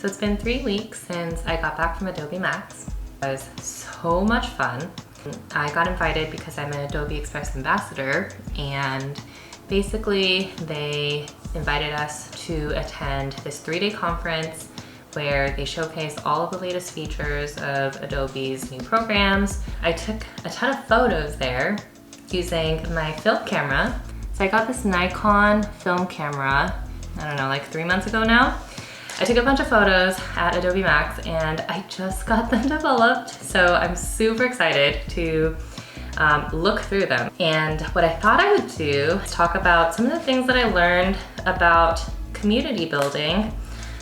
So it's been 3 weeks since I got back from Adobe MAX. It was so much fun. I got invited because I'm an Adobe Express ambassador, and basically they invited us to attend this 3-day conference where they showcase all of the latest features of Adobe's new programs. I took a ton of photos there using my film camera. So I got this Nikon film camera, I don't know, like 3 months ago now. I took a bunch of photos at Adobe MAX and I just got them developed. So I'm super excited to look through them. And what I thought I would do is talk about some of the things that I learned about community building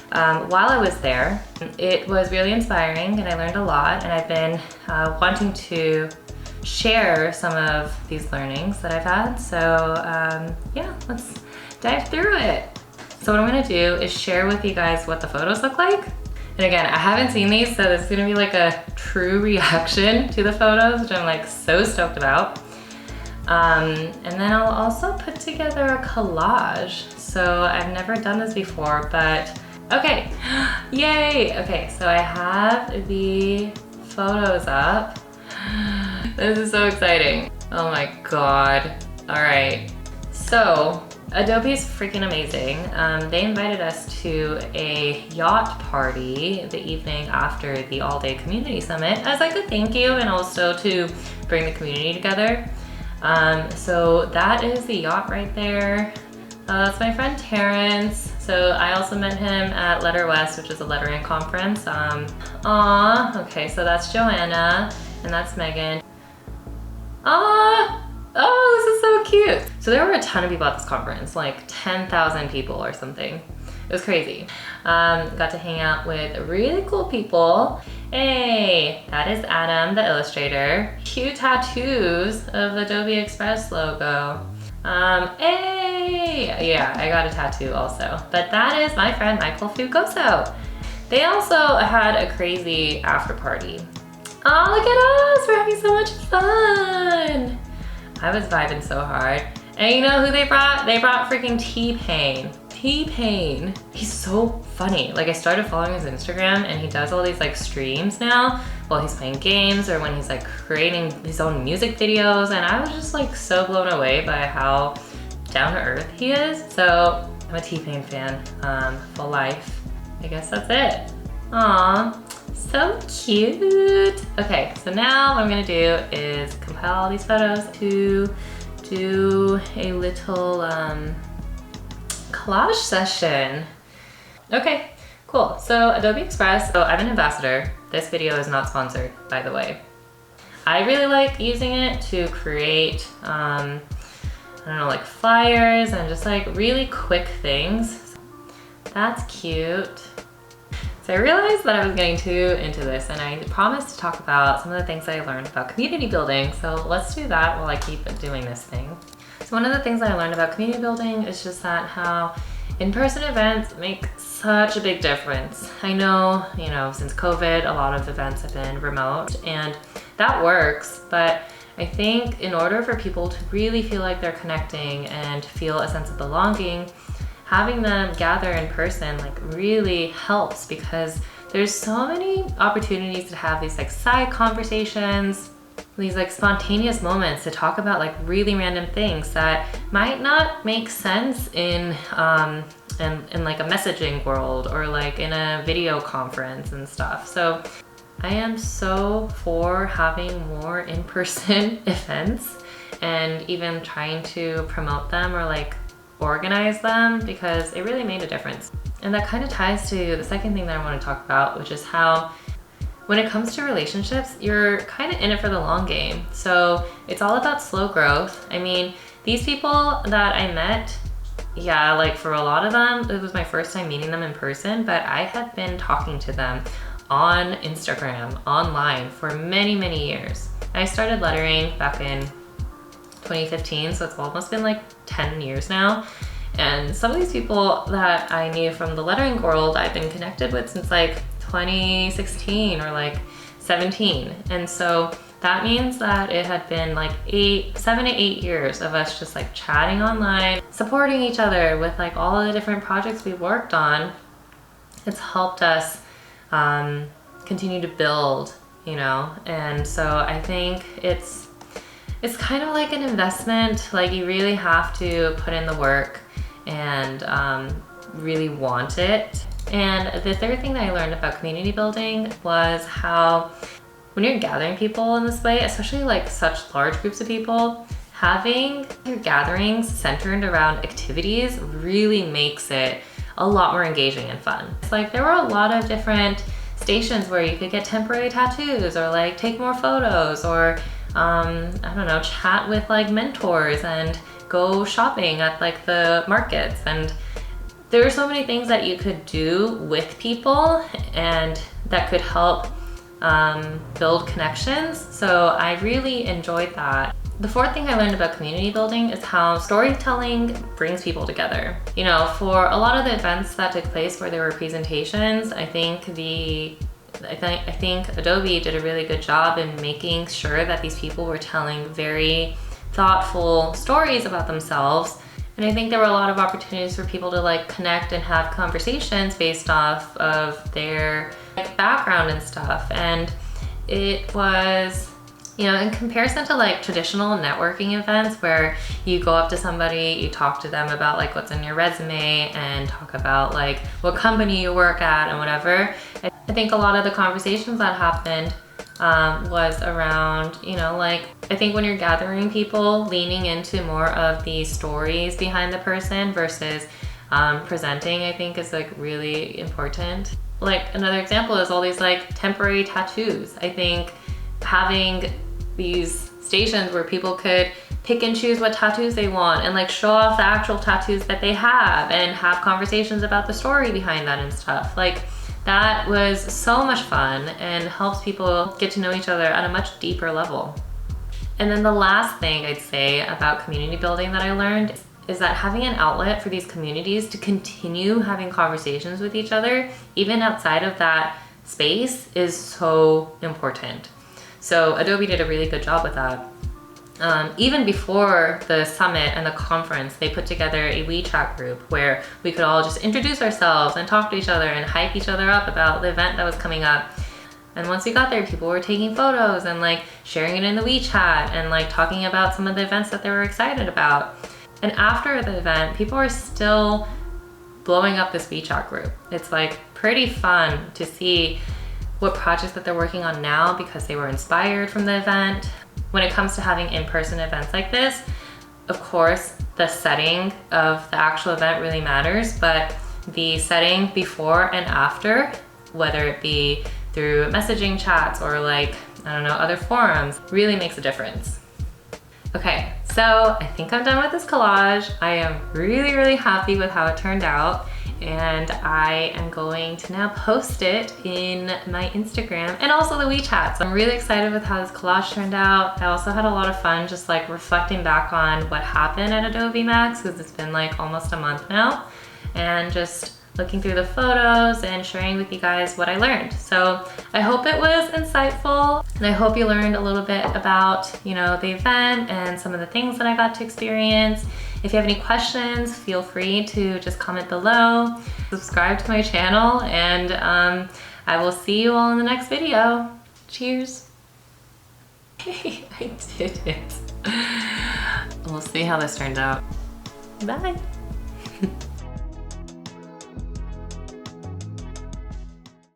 while I was there. It was really inspiring and I learned a lot, and I've been wanting to share some of these learnings that I've had. So yeah, let's dive through it. So what I'm gonna do is share with you guys what the photos look like. And again, I haven't seen these, so this is gonna be like a true reaction to the photos, which I'm like so stoked about. And then I'll also put together a collage. So I've never done this before, but okay, yay! Okay, so I have the photos up. This is so exciting. Oh my God. All right, so Adobe is freaking amazing. They invited us to a yacht party the evening after the all-day community summit as like a thank you, and also to bring the community together. So that is the yacht right there. That's my friend Terrence. So I also met him at Letter West, which is a lettering conference. Okay, so that's Joanna and that's Megan. Oh, this is so cute. So there were a ton of people at this conference, like 10,000 people or something. It was crazy. Got to hang out with really cool people. Hey, that is Adam, the illustrator. Cute tattoos of the Adobe Express logo. Hey, yeah, I got a tattoo also. But that is my friend Michael Fugoso. They also had a crazy after party. Oh, look at us, we're having so much fun. I was vibing so hard. And you know who they brought? They brought freaking T-Pain. T-Pain. He's so funny. Like, I started following his Instagram and he does all these like streams now while he's playing games or when he's like creating his own music videos. And I was just like so blown away by how down to earth he is. So I'm a T-Pain fan for life. I guess that's it. Aw, so cute. Okay, so now what I'm gonna do is compile all these photos to do a little collage session. Okay, cool. So Adobe Express, so I'm an ambassador. This video is not sponsored, by the way. I really like using it to create, I don't know, like flyers and just like really quick things. That's cute. So I realized that I was getting too into this, and I promised to talk about some of the things that I learned about community building. So let's do that while I keep doing this thing. So one of the things that I learned about community building is just that how in-person events make such a big difference. I know, you know, since COVID, a lot of events have been remote, and that works, but I think in order for people to really feel like they're connecting and feel a sense of belonging, having them gather in person like really helps, because there's so many opportunities to have these like side conversations, these like spontaneous moments to talk about like really random things that might not make sense in like a messaging world or like in a video conference and stuff. So I am so for having more in-person events and even trying to promote them or like organize them, because it really made a difference. And that kind of ties to the second thing that I want to talk about, which is how when it comes to relationships, you're kind of in it for the long game. So it's all about slow growth. I mean, these people that I met, yeah, like for a lot of them, it was my first time meeting them in person, but I had been talking to them on Instagram, online for many, many years. I started lettering back in 2015, so it's almost been like 10 years now. And some of these people that I knew from the lettering world, I've been connected with since like 2016 or like 17. And so that means that it had been like 7 to 8 years of us just like chatting online, supporting each other with like all of the different projects we worked on. it's helped us continue to build, you know? And so I think it's kind of like an investment. Like, you really have to put in the work and really want it. And the third thing that I learned about community building was how when you're gathering people in this way, especially like such large groups of people, having your gatherings centered around activities really makes it a lot more engaging and fun. It's like there were a lot of different stations where you could get temporary tattoos or like take more photos or I don't know, chat with like mentors and go shopping at like the markets. And there are so many things that you could do with people and that could help build connections. So I really enjoyed that. The fourth thing I learned about community building is how storytelling brings people together. You know, for a lot of the events that took place where there were presentations, I think Adobe did a really good job in making sure that these people were telling very thoughtful stories about themselves. And I think there were a lot of opportunities for people to like connect and have conversations based off of their background and stuff. And it was, you know, in comparison to like traditional networking events where you go up to somebody, you talk to them about like what's in your resume and talk about like what company you work at and whatever. I think a lot of the conversations that happened was around, you know, like, I think when you're gathering people, leaning into more of the stories behind the person versus presenting, I think is like really important. Like another example is all these like temporary tattoos. I think having these stations where people could pick and choose what tattoos they want and like show off the actual tattoos that they have and have conversations about the story behind that and stuff. Like, that was so much fun and helps people get to know each other at a much deeper level. And then the last thing I'd say about community building that I learned is that having an outlet for these communities to continue having conversations with each other, even outside of that space, is so important. So Adobe did a really good job with that. Even before the summit and the conference, they put together a WeChat group where we could all just introduce ourselves and talk to each other and hype each other up about the event that was coming up. And once we got there, people were taking photos and like sharing it in the WeChat and like talking about some of the events that they were excited about. And after the event, people are still blowing up this WeChat group. It's like pretty fun to see what projects that they're working on now because they were inspired from the event. When it comes to having in-person events like this, of course, the setting of the actual event really matters, but the setting before and after, whether it be through messaging chats or like, I don't know, other forums, really makes a difference. Okay, so I think I'm done with this collage. I am really, really happy with how it turned out. And I am going to now post it in my Instagram and also the WeChat. So I'm really excited with how this collage turned out. I also had a lot of fun just like reflecting back on what happened at Adobe MAX because it's been like almost a month now, and just looking through the photos and sharing with you guys what I learned. So I hope it was insightful, and I hope you learned a little bit about, you know, the event and some of the things that I got to experience. If you have any questions, feel free to just comment below, subscribe to my channel, and I will see you all in the next video. Cheers. I did it. We'll see how this turned out. Bye.